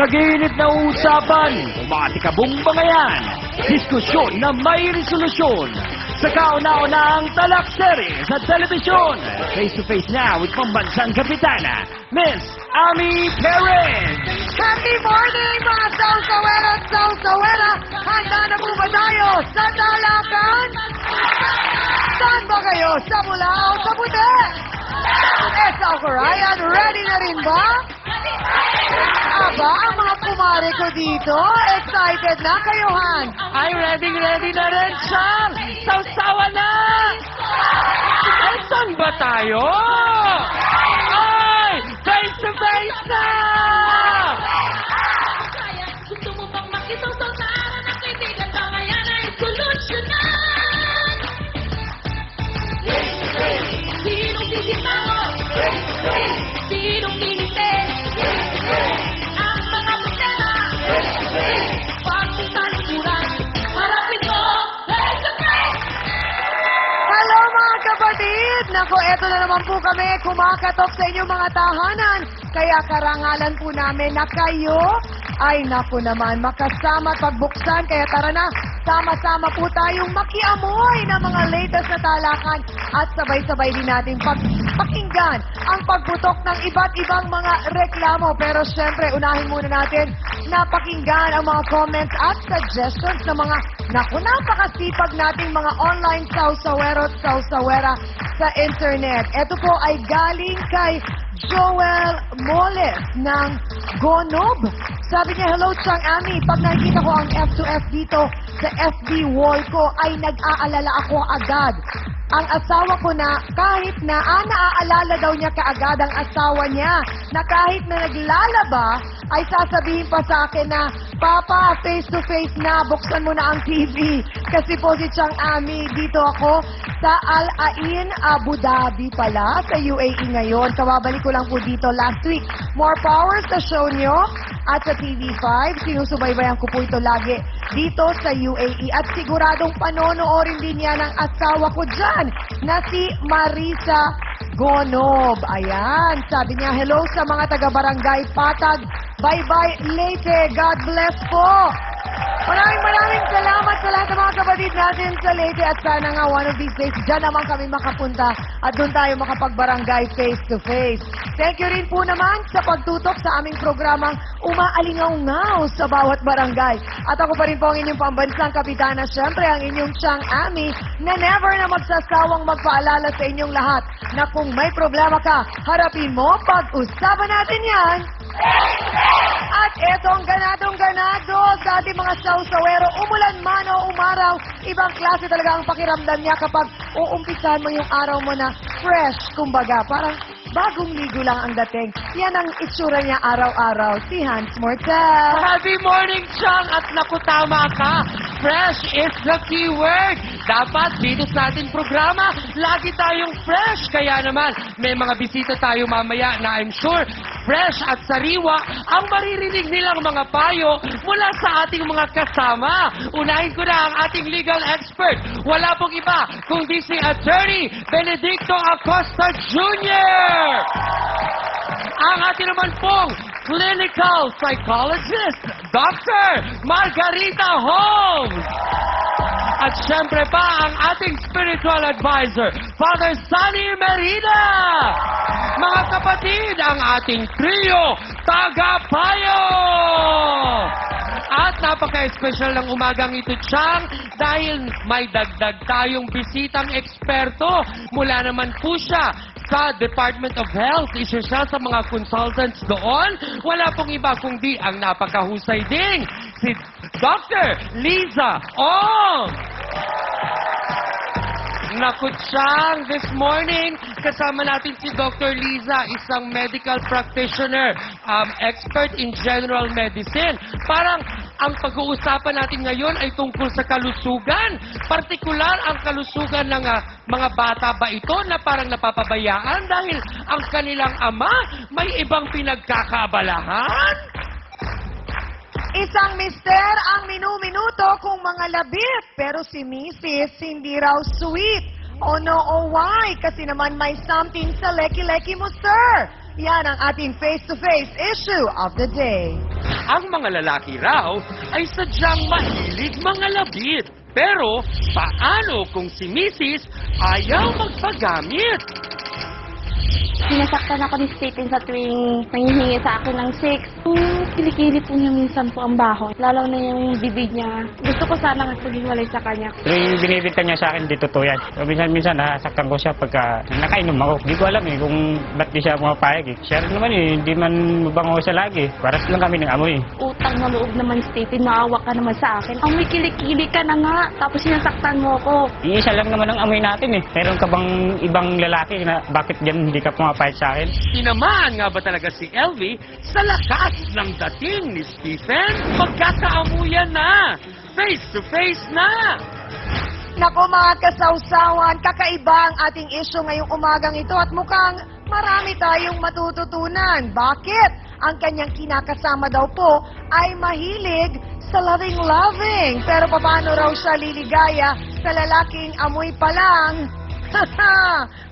Nag-iinit na usapan, umatikabong bangayan, diskusyon na may resolusyon. Sa kauna-unahang talakserie sa telebisyon, face-to-face na with pambansang kapitana, Miss Ami Perez. Happy morning, mga Sausawera at Sausawera! Handa na po ba tayo sa talakan? Saan ba kayo? Sa mula o sa puti? Sa Korean, ready na rin ba? Aba, ang mga kumare ko dito, excited na kayo, Han? Ay, ready na rin, Chang! Sausawa na! Ay, saan ba tayo? Ay, face-to-face na! Gusto mo bang makisawsaw sa araw ng kaibigan? Bangayan ay solusyonan! Sinong sisimango? Sinong hinite? Ang mga problema? Huwag mong talikuran. Harapin mo, face-to-face! Hello mga kapatid! Nako, eto na naman po kami kumakatok sa inyong mga tahanan. Kaya karangalan po namin na kayo ay naku naman makasama at pagbuksan. Kaya tara na, sama-sama po tayong makiamoy ng mga latest na talakan at sabay-sabay din natin pakinggan ang pagputok ng iba't ibang mga reklamo. Pero syempre, unahin muna natin na pakinggan ang mga comments at suggestions ng mga napakasipag nating mga online sausawero at sausawera sa internet. Ito po ay galing kay Joel Moles ng Gonob. Sabi niya, hello Chang Ami, pag nakikita ko ang F2F dito sa FB wall ko ay nag-aalala ako agad. Ang asawa ko na kahit na naaalala daw niya kaagad ang asawa niya na kahit na naglalaba ay sasabihin pa sa akin na, Papa, face-to-face na, buksan mo na ang TV. Kasi po si Chang Ami, dito ako sa Al Ain, Abu Dhabi pala, sa UAE ngayon. Kababalik ko lang po dito last week. More power sa show nyo at sa TV5. Sinusubaybayan ko po ito lagi dito sa UAE. At siguradong panonoorin din niya ng asawa ko dyan na si Marisa Gonob. Ayan, sabi niya, hello sa mga taga-barangay Patag. Bye-bye, Leyte. God bless po. Maraming salamat sa lahat ng mga kapatid natin sa Leyte at sana nga one of these days dyan naman kami makapunta at doon tayo makapag-barangay face-to-face. Thank you rin po naman sa pagtutok sa aming programang Umaalingaw-ngaw sa bawat barangay. At ako pa rin po ang inyong pambansang kapitana, syempre ang inyong Chang Ami na never na magsasawang magpaalala sa inyong lahat na kung may problema ka, harapin mo, pag-usapan natin yan. At eto ang ganadong-ganado sa ating mga sausawero. Umulan man o umaraw, ibang klase talaga ang pakiramdam niya kapag uumpisahan mo yung araw mo na fresh, kumbaga. Parang bagong ligo lang ang dating. Yan ang itsura niya araw-araw. Si Hans Mortel. Happy morning, Chang! At naku, tama ka. Fresh is the key word. Dapat dito sa ating programa, lagi tayong fresh. Kaya naman, may mga bisita tayo mamaya na I'm sure fresh at sariwa ang maririnig nilang mga payo mula sa ating mga kasama. Unahin ko na ang ating legal expert. Wala pong iba kundi si Attorney Benedicto Acosta Jr. Ang ating naman pong clinical psychologist, Dr. Margarita Holmes. At syempre pa ang ating spiritual advisor, Father Sunny Merida. Mga kapatid, ang ating trio, Tagapayo. At napaka-espesyal ng umagang ito, Chang, dahil may dagdag tayong bisitang eksperto. Mula naman po siya sa Department of Health. Isa siya sa mga consultants doon. Wala pong iba kundi ang napakahusay ding si Dr. Liza Ong. Naku, Chang, this morning, kasama natin si Dr. Liza, isang medical practitioner, expert in general medicine. Parang ang pag-uusapan natin ngayon ay tungkol sa kalusugan. Partikular ang kalusugan ng mga bata ba ito na parang napapabayaan dahil ang kanilang ama may ibang pinagkakaabalahan? Isang mister ang minu-minuto kung mga labit. Pero si Mrs. hindi raw sweet. Oh no, oh why? Kasi naman may something sa leki-leki mo, sir. Yan ang ating face-to-face issue of the day. Ang mga lalaki raw ay sadyang mahilig mga labit. Pero paano kung si Mrs. ayaw magpagamit? Sinasaktan ako ni Stephen sa tuwing nangihingi sa akin ng sex. Yung kilikili po niya minsan po ang baho. Lalo na yung bibig niya. Gusto ko sana magpaghiwalay sa kanya. Yung binibita niya sa akin, di totoo yan. So, minsan nasaktan ko siya pagka nakainom ako. Hindi ko alam kung ba't di siya pumapayag Siya rin naman hindi man mabango siya lagi. Paras lang kami ng amoy. Utang na loob naman, Stephen. Maawa ka naman sa akin. Amoy kilikili ka na nga. Tapos sinasaktan mo ko. Iisa lang naman ang amoy natin Meron ka bang ibang lalaki na bakit yan hindi ka pumapayag sa akin? Tinamaan nga ba talaga si LV sa lakas ng dating ni Stephen? Magkakaamuyan na! Face to face na! Nako mga kasawsawan, kakaiba ang ating issue ngayong umagang ito at mukhang marami tayong matututunan. Bakit? Ang kanyang kinakasama daw po ay mahilig sa loving-loving. Pero paano raw siya liligaya sa lalaking amoy pa lang?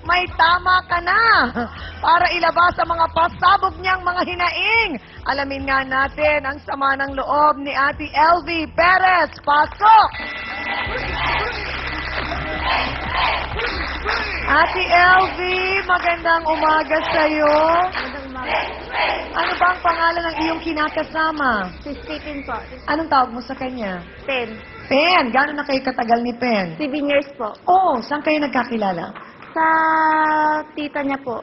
May tama ka na para ilabas ang mga pasabog niyang mga hinaing. Alamin nga natin ang sama ng loob ni Ate LV Perez. Pasok! Ate LV, magandang umaga sa'yo. Ano ba ang pangalan ng iyong kinakasama? Si Stephen po. Anong tawag mo sa kanya? 10. Pen. Gano'n na kayo katagal ni Pen? 7 years po. Oh, saan kayo nagkakilala? Sa tita niya po.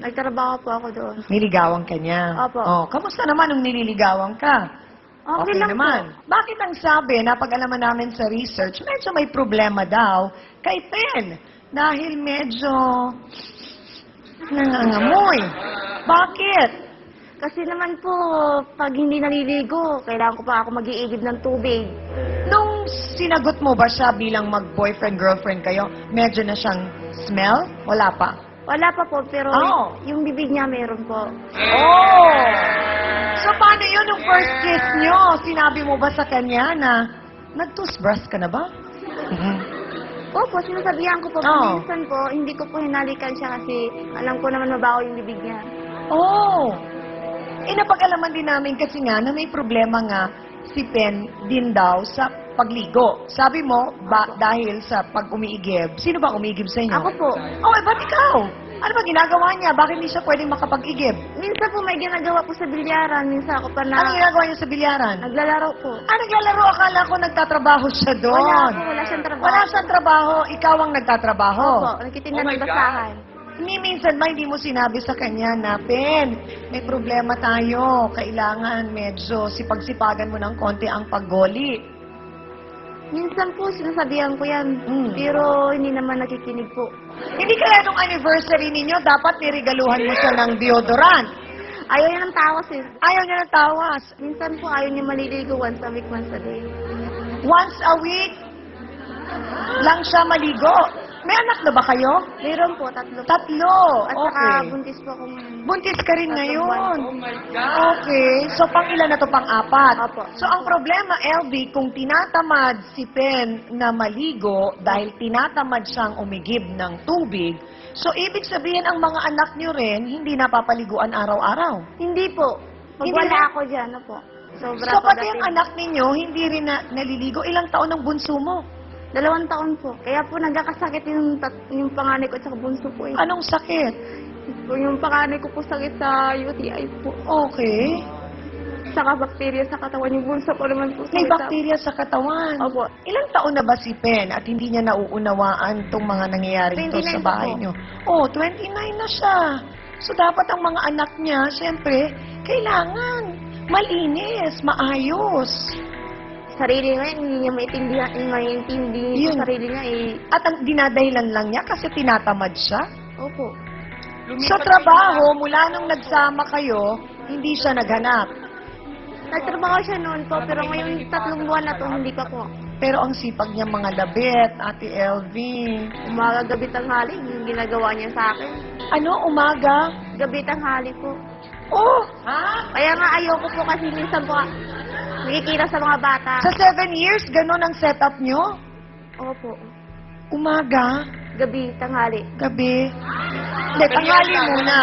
Nagtrabaho po ako doon. Niligawan ka niya. Opo. Oh, kamusta naman nung nililigawan ka? Okay lang naman. Bakit ang sabi, napag-alaman namin sa research, medyo may problema daw kay Pen. Dahil medyo nangangamoy. Bakit? Kasi naman po, pag hindi naliligo, kailangan ko pa ako mag-iigib ng tubig. Nung sinagot mo ba siya bilang mag-boyfriend-girlfriend kayo, medyo na siyang smell? Wala pa? Wala pa po, pero Oh. yung bibig niya meron po. Oh! So, paano yun nung first kiss nyo? Sinabi mo ba sa kanya na, nag-toothbrush ka na ba? Opo, sinasabihan ko po. Oo. Minsan po, hindi ko po hinalikan siya kasi alam ko naman mabaho yung bibig niya. Oh! Napag-alaman din namin kasi nga na may problema nga si Pen din daw sa pagligo. Sabi mo, dahil sa pag-umiigib. Sino ba umiigib sa inyo? Ako po. Oh, ba't ikaw? Ano ba ginagawa niya? Bakit hindi siya pwedeng makapag-igib? Minsan po may ginagawa po sa bilyaran. Minsan ako pa na Ano ginagawa niya sa bilyaran? naglalaro po. Naglalaro. Akala ko nagtatrabaho siya doon. Wala siyang trabaho. Wala siyang trabaho. Ikaw ang nagtatrabaho. Opo, nagtitinda Oh my ng basahan. Minsan ba hindi mo sinabi sa kanya na, Pen, may problema tayo. Kailangan medyo sipag-sipagan mo ng konti ang paggoli. Minsan po, sinasabihan ko yan. Mm. Pero hindi naman nakikinig po. Hindi kaya nung anniversary ninyo, dapat niregaluhan mo siya ng deodorant. Ayaw niya ng tawas eh. Ayaw niya ng tawas. Minsan po, ayaw niya maliligo once a week, once a day. Once a week lang siya maligo. May anak na ba kayo? Meron po, 3 po. 3. At saka Okay. buntis po ako ngayon. Buntis ka rin 3 ngayon. buwan. Oh my God! Okay. So, pang-ilan na to? Pang-4? Opo. So, ang problema, LB, kung tinatamad si Pen na maligo dahil tinatamad siyang umigib ng tubig, so, ibig sabihin ang mga anak niyo rin, hindi napapaliguan araw-araw. Hindi po. Pag Hindi wala na? ako dyan, ano po. Sobra So, pati pagdating. ang anak ninyo, hindi rin naliligo. Ilang taon ang bunso mo? 2 taon po. Kaya po nagkakasakit yung panganay ko at saka bunso po eh. Anong sakit? Yung panganay ko po sakit sa UTI po. Okay. Saka bakterya sa katawan. Yung bunso ko naman po May sakit sa- bakterya sa katawan. Opo. Ilang taon na ba si Pen at hindi niya nauunawaan itong mga nangyayari dito 29 sa bahay po. niyo? Oh, 29 na siya. So, dapat ang mga anak niya, siyempre, kailangan malinis, maayos. Sarili nga, hindi niya maintindihan Yun. yung sarili niya eh. At ang dinadahilan lang niya kasi tinatamad siya. Opo. Sa trabaho, mula nung nagsama kayo, hindi siya naghanap. Nagtrabaho siya noon po, pero ngayon 3 buwan na to, hindi pa po. Pero ang sipag niya mga labit, Ate LV. Umaga, gabi, tanghali, yung ginagawa niya sa akin. Ano, umaga? Gabi, tanghali po. Oh, Kaya nga ayoko po kasi minsan po nakikita sa mga bata. sa 7 years, ganun ang setup niyo? Opo. Umaga, Gabi, tanghali. gabi. Hindi, tanghali muna.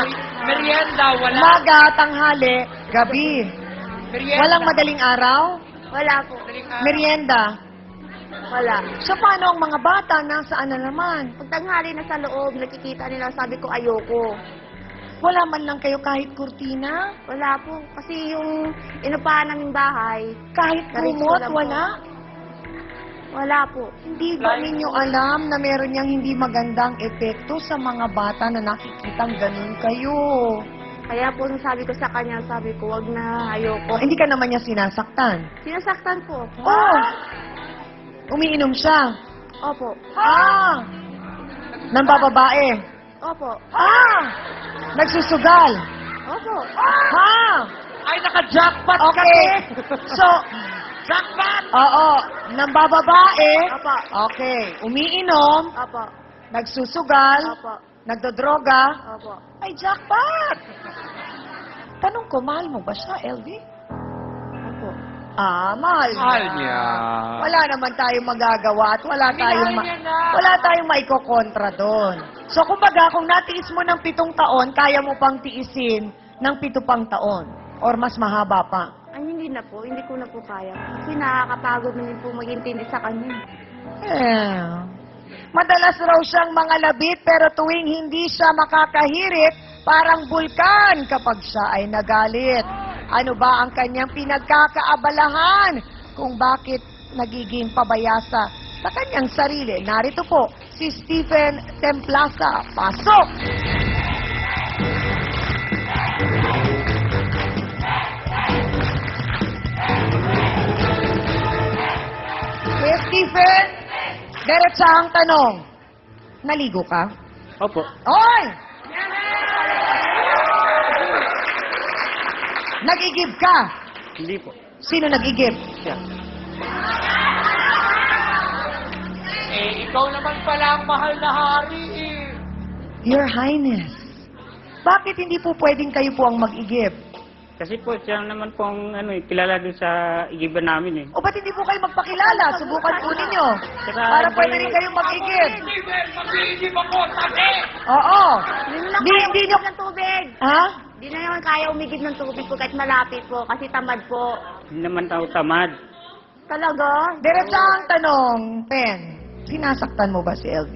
Merienda, wala. Umaga, tanghali, gabi. Merienda. Walang madaling araw? Wala po. Madaling araw. Merienda. Wala. So, paano ang mga bata? Nasaan na naman? Pag tanghali na sa loob, nakikita nila, sabi ko ayoko. Wala man lang kayo kahit kurtina? Wala po. Kasi yung inupahan naming bahay, Kahit Karin, kumot? wala po. Wala? wala po. Hindi ba ninyo alam na meron niyang hindi magandang epekto sa mga bata na nakikitang ganun kayo? Kaya po nung sabi ko sa kanya, sabi ko, wag na, ayoko. Hindi ka naman niya sinasaktan. Sinasaktan po. Oh! Umiinom siya. Opo. Ah! Nang bababae. Opo. Ah! Nagsusugal. Opo. Ha! Ay, naka-jackpot Okay. So, Jackpot! oo. Nang bababae. Opo. Okay. Umiinom. Opo. Nagsusugal. Opo. Nagdodroga. Opo. Ay, jackpot! Tanong ko, mahal mo ba siya, LV? Opo. Ah, mahal niya. Mahal niya. Wala naman tayong magagawa at wala tayong niya na. wala tayong maikokontra doon. So, kumbaga, kung natiis mo ng 7 taon, kaya mo pang tiisin ng 7 pang taon. Or mas mahaba pa. Ay, hindi na po. Hindi ko na po kaya. Kasi nakakapagod na din po mag-intindi sa kanya. Eh. Madalas raw siyang mga labit pero tuwing hindi siya makakahirit, parang bulkan kapag siya ay nagalit. Ano ba ang kanyang pinagkakaabalahan kung bakit nagiging pabayasa sa kanyang sarili? Narito po si Stephen Templasa. Pasok! Yes, Stephen? Diretsahang tanong. Naligo ka? Opo. Oy! Nag-igib ka? Hindi po. Sino nag-igib? Siya. Eh, ikaw naman pala ang mahal na hari eh. Your Highness. Bakit hindi po pwedeng kayo po ang mag-igib? Kasi po, siya naman pong kilala doon sa igiban namin eh. O ba't hindi po kayo magpakilala? Subukan po ninyo. Saka Para hindi- pwede rin kayong mag-igib. Steven, mag-iinip ako, tabi! Oo. Hindi na Di- kaya hindi umigib nyo- ng tubig. Ha? Hindi na naman kaya umigib ng tubig po kahit malapit po. Kasi tamad po. Hindi naman tao tamad. Talaga? Diretsahang tanong, Pen. Sinasaktan mo ba si LV?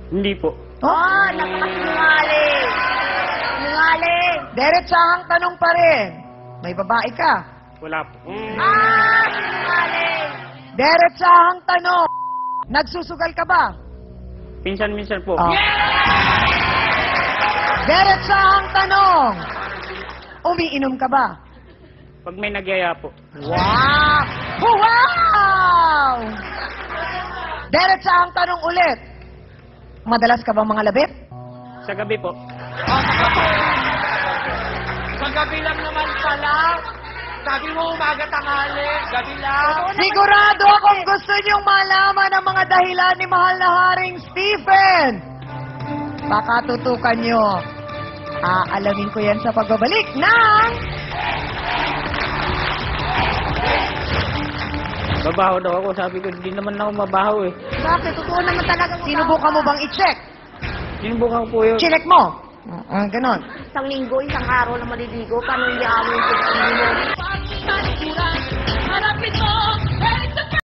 Hindi po. Oh, napakasinungaling. Sinungaling. Diretsahang tanong pa rin. May babae ka. Wala po. Ah, sinungaling. Diretsahang tanong. Nagsusugal ka ba? Pinsan-minsan po. Oh. Diretsahang tanong. Umiinom ka ba? Pag may nagyaya po. Wow! Wow! Diretsahang tanong ulit. Madalas ka bang mga labit? Sa gabi po. Sa gabi lang naman pala. Sabi mo umaga tanghali, gabi lang. Sigurado akong gusto niyong malaman ang mga dahilan ni mahal na Haring Stephen. Baka tutukan niyo. Alamin ko yan sa pagbabalik ng... Babaho daw ako. Sabi ko, hindi naman ako mabaho eh. Bakit? Totoo naman talaga. Sinubukan mo bang i-check? Sinubukan ko po yun. Chinek mo. Ganon. Isang linggo, isang araw na maliligo. Paano hindi ako yung